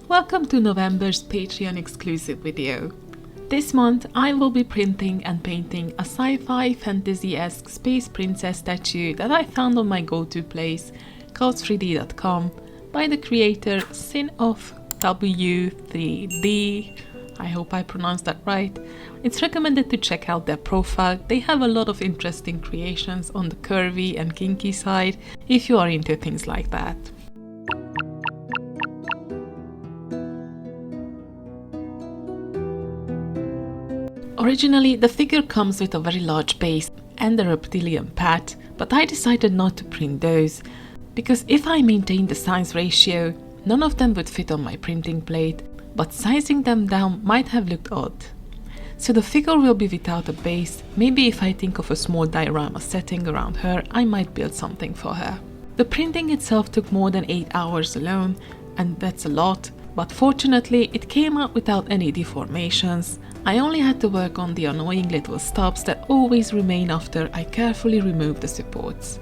Welcome to November's Patreon exclusive video. This month I will be printing and painting a sci-fi fantasy-esque space princess statue that I found on my go-to place called 3D.com by the creator Sin of W3D. I hope I pronounced that right. It's recommended to check out their profile. They have a lot of interesting creations on the curvy and kinky side if you are into things like that. Originally, the figure comes with a very large base and a reptilian pat, but I decided not to print those, because if I maintained the size ratio, none of them would fit on my printing plate, but sizing them down might have looked odd. So the figure will be without a base. Maybe if I think of a small diorama setting around her, I might build something for her. The printing itself took more than 8 hours alone, and that's a lot. But fortunately, it came out without any deformations. I only had to work on the annoying little stubs that always remain after I carefully remove the supports.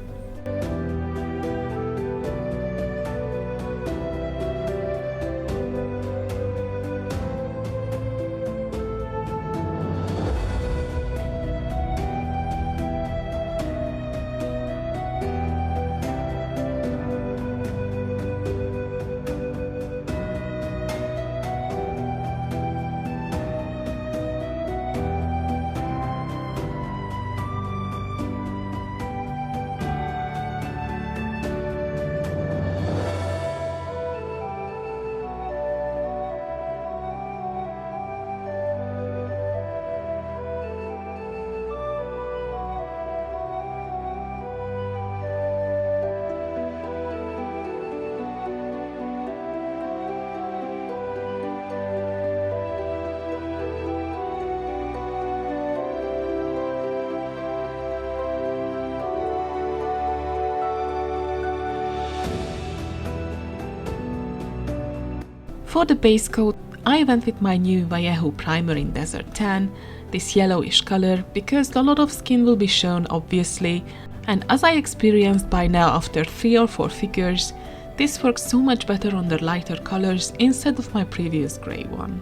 For the base coat, I went with my new Vallejo primer in Desert Tan, this yellowish color, because a lot of skin will be shown obviously, and as I experienced by now after 3 or 4 figures, this works so much better on the lighter colors instead of my previous grey one.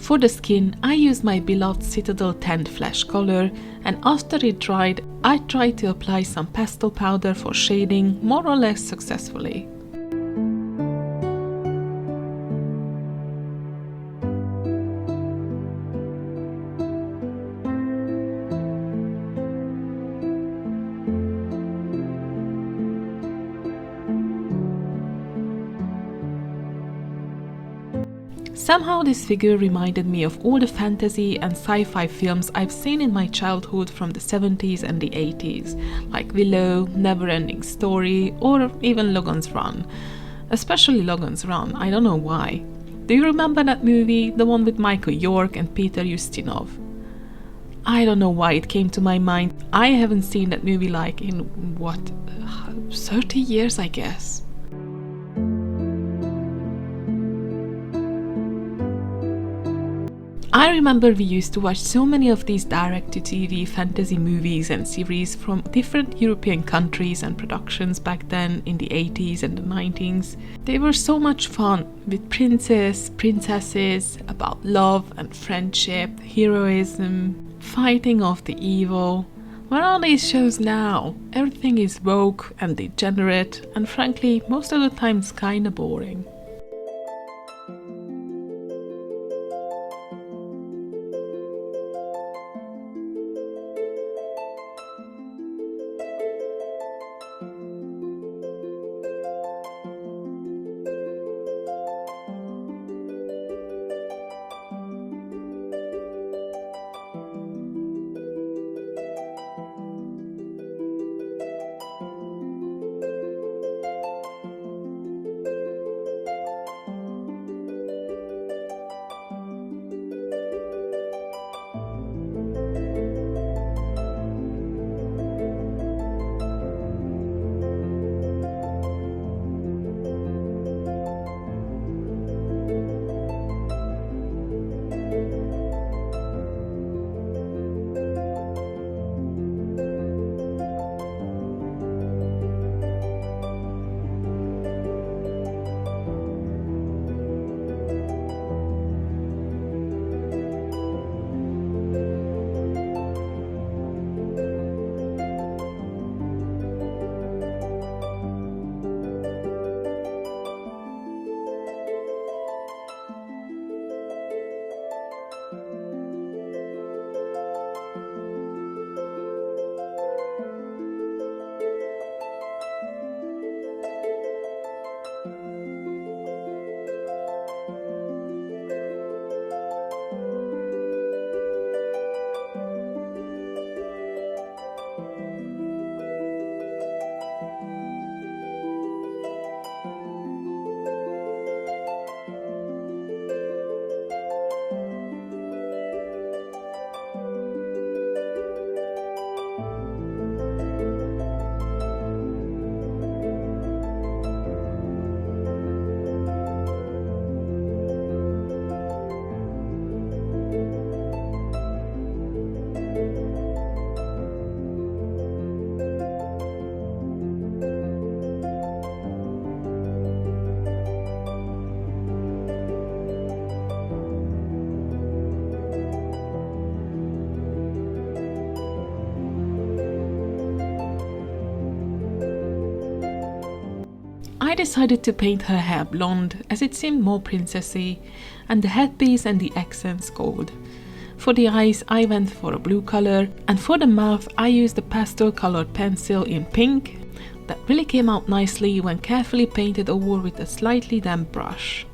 For the skin, I used my beloved Citadel Tanned Flesh color, and after it dried, I tried to apply some pastel powder for shading, more or less successfully. Somehow this figure reminded me of all the fantasy and sci-fi films I've seen in my childhood from the 70s and the 80s, like Willow, Neverending Story, or even Logan's Run. Especially Logan's Run, I don't know why. Do you remember that movie, the one with Michael York and Peter Ustinov? I don't know why it came to my mind. I haven't seen that movie like in, 30 years I guess. I remember we used to watch so many of these direct-to-TV fantasy movies and series from different European countries and productions back then in the 80s and the 90s. They were so much fun, with princesses, about love and friendship, heroism, fighting off the evil. Where are these shows now? Everything is woke and degenerate, and frankly, most of the time it's kinda boring. I decided to paint her hair blonde as it seemed more princessy, and the headpiece and the accents gold. For the eyes I went for a blue color, and for the mouth I used a pastel colored pencil in pink that really came out nicely when carefully painted over with a slightly damp brush.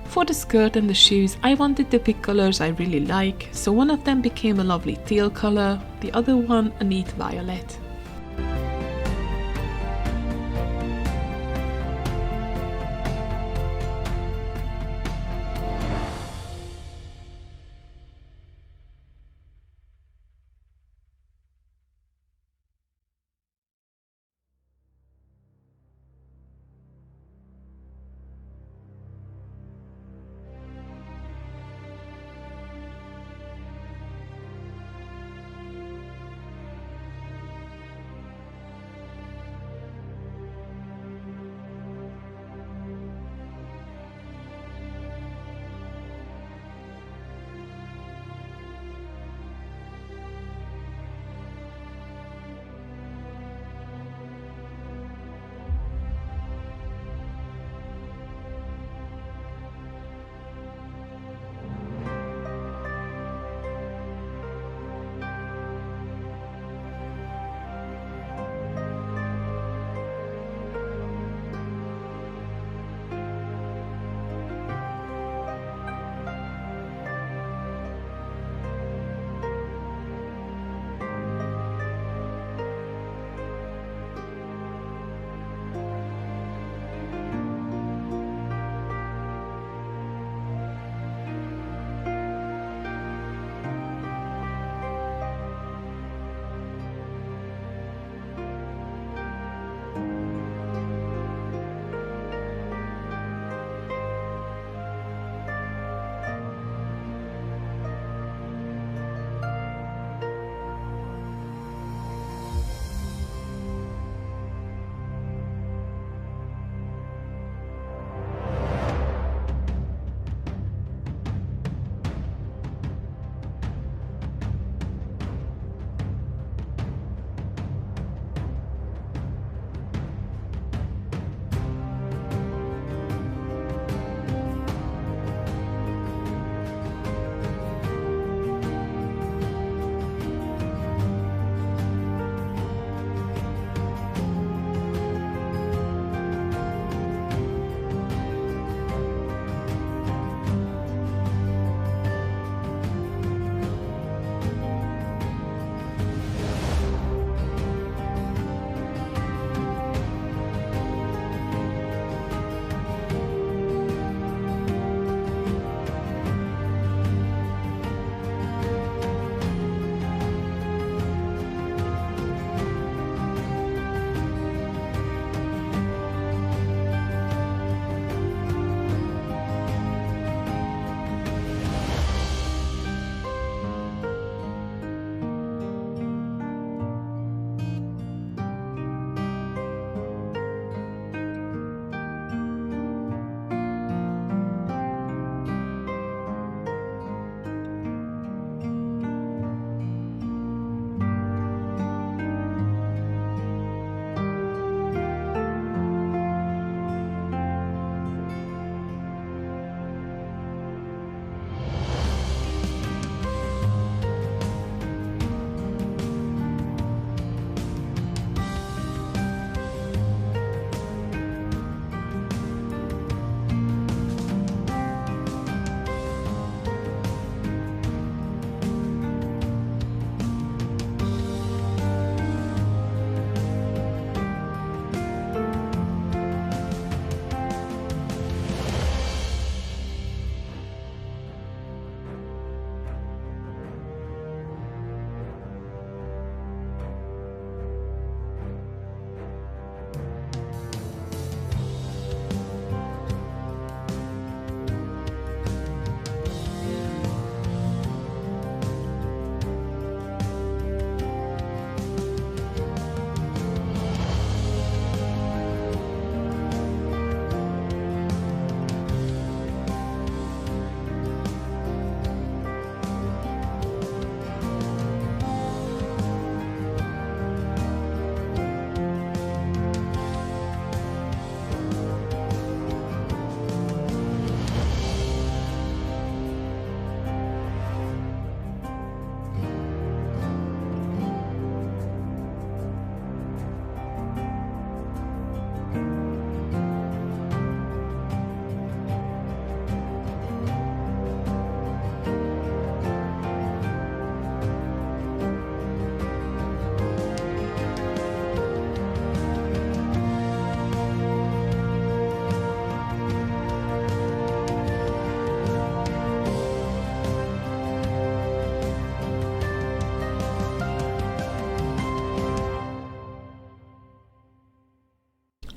For the skirt and the shoes, I wanted to pick colors I really like, so one of them became a lovely teal color, the other one a neat violet.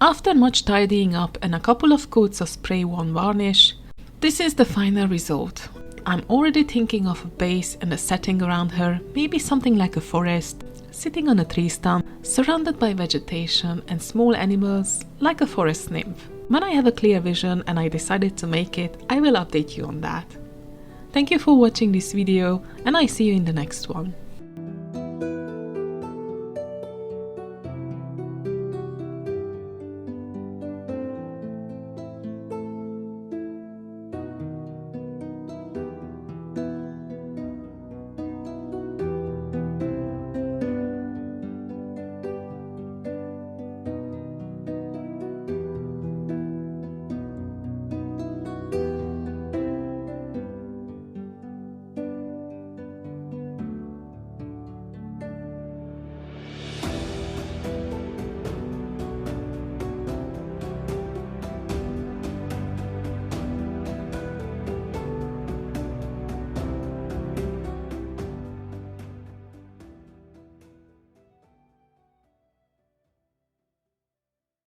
After much tidying up and a couple of coats of spray-on varnish, this is the final result. I'm already thinking of a base and a setting around her, maybe something like a forest, sitting on a tree stump, surrounded by vegetation and small animals, like a forest nymph. When I have a clear vision and I decided to make it, I will update you on that. Thank you for watching this video, and I see you in the next one.